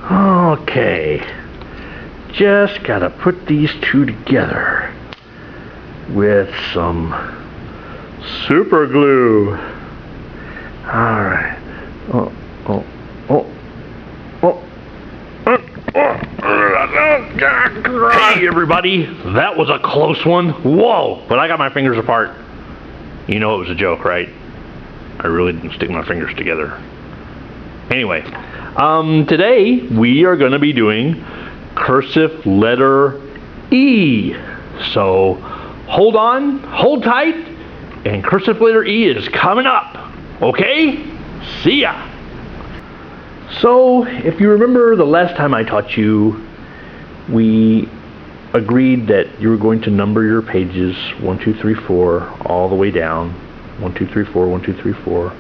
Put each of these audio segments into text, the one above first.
Okay, just gotta put these two together with some super glue. All right. Oh. Hey everybody, that was a close one. Whoa, but I got my fingers apart. You know it was a joke, right? I really didn't stick my fingers together. Anyway, today we are going to be doing cursive letter E. So hold on, hold tight, and cursive letter E is coming up. Okay? See ya! So, if you remember the last time I taught you, we agreed that you were going to number your pages 1, 2, 3, 4 all the way down. 1, 2, 3, 4, 1, 2, 3, 4.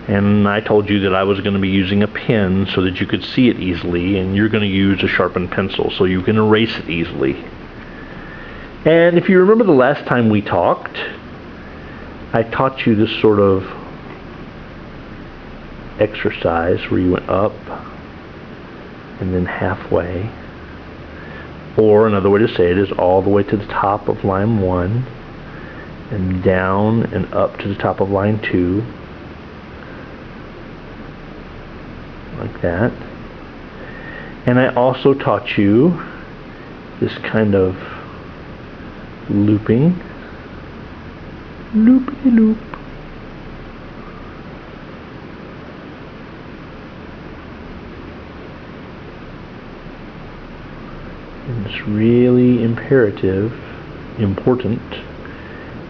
And I told you that I was going to be using a pen so that you could see it easily, and you're going to use a sharpened pencil so you can erase it easily. And if you remember the last time we talked, I taught you this sort of exercise where you went up and then halfway, or another way to say it is all the way to the top of line 1 and down and up to the top of line 2, like that. And I also taught you this kind of looping, loop. And it's really important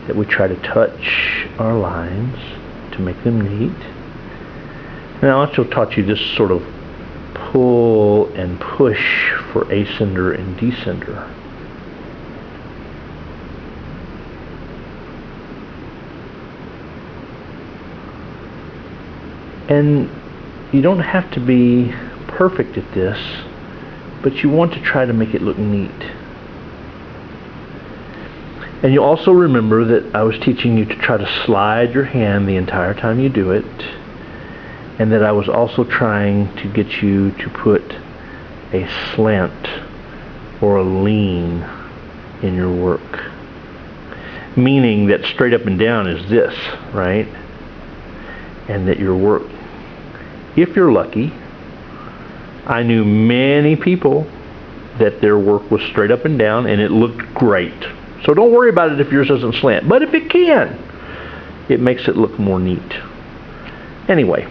that we try to touch our lines to make them neat. And I also taught you this sort of pull and push for ascender and descender. And you don't have to be perfect at this, but you want to try to make it look neat. And you also remember that I was teaching you to try to slide your hand the entire time you do it, and that I was also trying to get you to put a slant or a lean in your work. Meaning that straight up and down is this, right? And that your work, if you're lucky, I knew many people that their work was straight up and down and it looked great. So don't worry about it if yours doesn't slant. But if it can, it makes it look more neat. Anyway,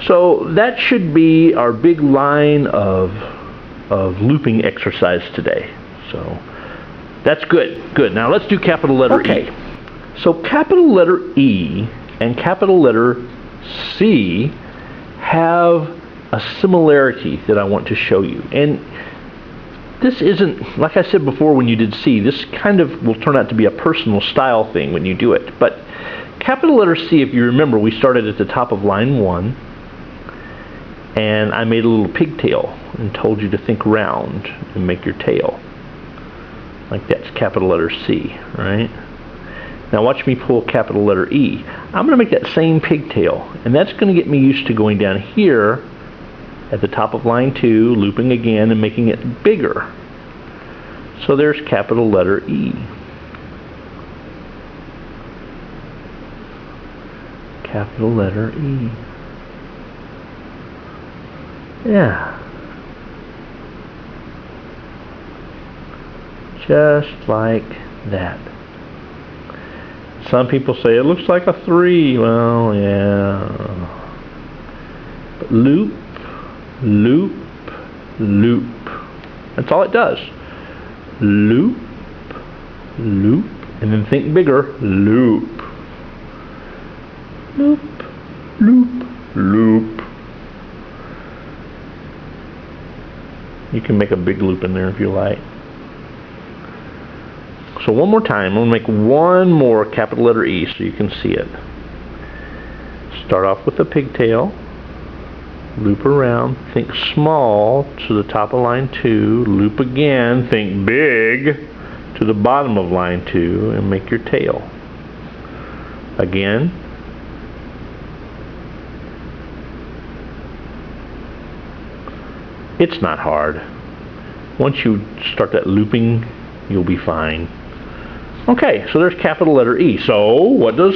so that should be our big line of looping exercise today. So that's good. Good. Now let's do capital letter E. So capital letter E and capital letter C have a similarity that I want to show you. And this isn't, like I said before when you did C, this kind of will turn out to be a personal style thing when you do it. But capital letter C, if you remember, we started at the top of line 1, and I made a little pigtail and told you to think round and make your tail. Like that's capital letter C, right? Now watch me pull capital letter E. I'm going to make that same pigtail, and that's going to get me used to going down here at the top of line 2, looping again and making it bigger. So there's capital letter E. Capital letter E. Yeah. Just like that. Some people say it looks like a 3. Well, yeah. But loop, loop, loop. That's all it does. Loop, loop, and then think bigger. Loop, loop, loop, loop. You can make a big loop in there if you like. So one more time, I'm going to make one more capital letter E so you can see it. Start off with a pigtail, loop around, think small to the top of line 2, loop again, think big to the bottom of line 2, and make your tail. Again. It's not hard. Once you start that looping, you'll be fine. Okay, so there's capital letter E. So what does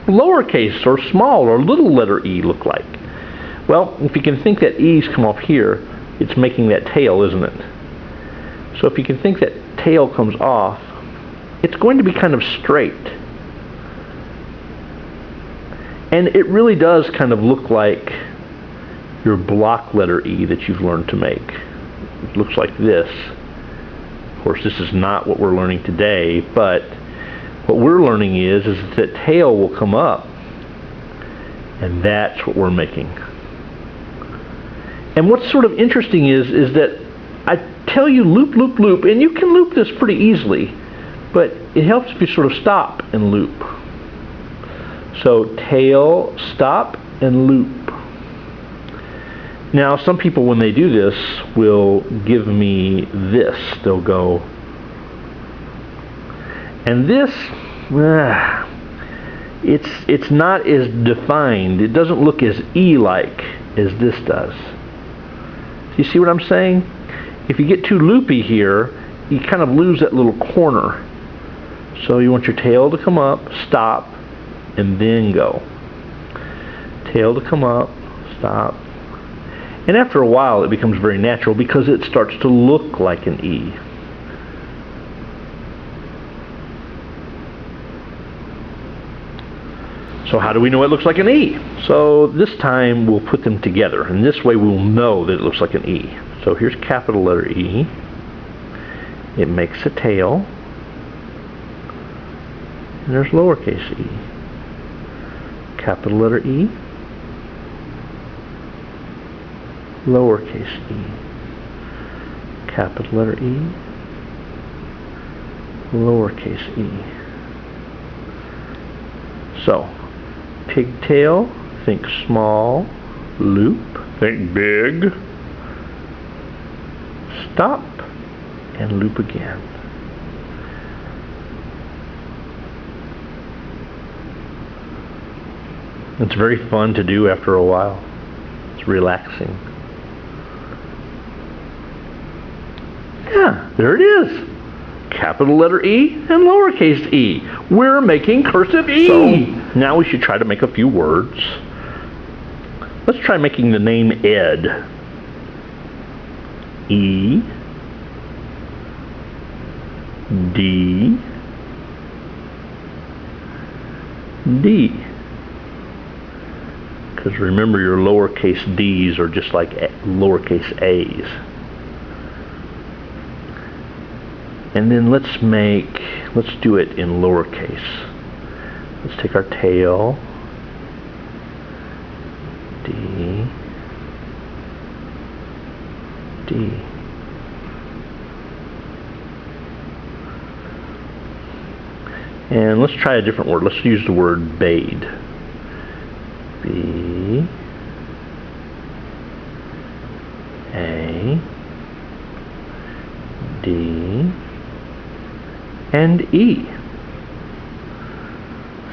lowercase or small or little letter e look like? Well, if you can think that e's come off here, it's making that tail, isn't it? So if you can think that tail comes off, it's going to be kind of straight. And it really does kind of look like your block letter E that you've learned to make. It looks like this. Of course, this is not what we're learning today, but what we're learning is that tail will come up, and that's what we're making. And what's sort of interesting is that I tell you loop, loop, loop, and you can loop this pretty easily, but it helps if you sort of stop and loop. So tail, stop, and loop. Now, some people, when they do this, will give me this. They'll go, and this, it's not as defined. It doesn't look as E-like as this does. You see what I'm saying? If you get too loopy here, you kind of lose that little corner. So you want your tail to come up, stop, and then go. Tail to come up, stop. And after a while it becomes very natural because it starts to look like an E. So how do we know it looks like an E? So this time we'll put them together, and this way we'll know that it looks like an E. So here's capital letter E. It makes a tail. And there's lowercase e. Capital letter E. Lowercase e. Capital letter E. Lowercase e. So, pigtail, think small. Loop, think big. Stop, and loop again. It's very fun to do after a while. It's relaxing. Yeah, there it is. Capital letter E and lowercase e. We're making cursive E. So now we should try to make a few words. Let's try making the name Ed. E D D. Because remember, your lowercase d's are just like lowercase a's. And then let's do it in lowercase. Let's take our tail, D, D. And let's try a different word. Let's use the word bade. B, A, D, and E.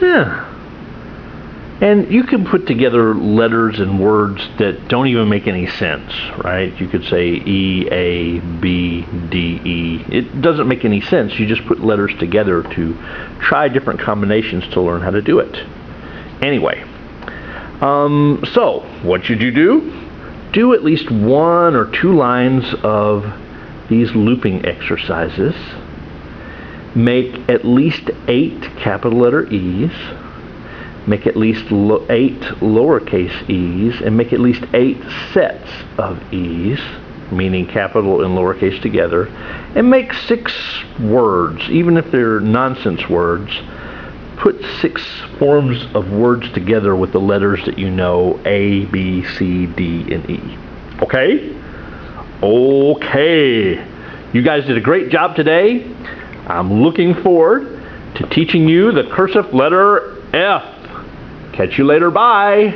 Yeah. And you can put together letters and words that don't even make any sense, right? You could say E, A, B, D, E. It doesn't make any sense. You just put letters together to try different combinations to learn how to do it. Anyway, so what should you do? Do at least 1 or 2 lines of these looping exercises. Make at least 8 capital letter E's. Make at least 8 lowercase e's, and make at least 8 sets of e's, meaning capital and lowercase together, and make 6 words. Even if they're nonsense words, put 6 forms of words together with the letters that you know, A, B, C, D, and E. Okay? Okay. You guys did a great job today. I'm looking forward to teaching you the cursive letter F. Catch you later. Bye.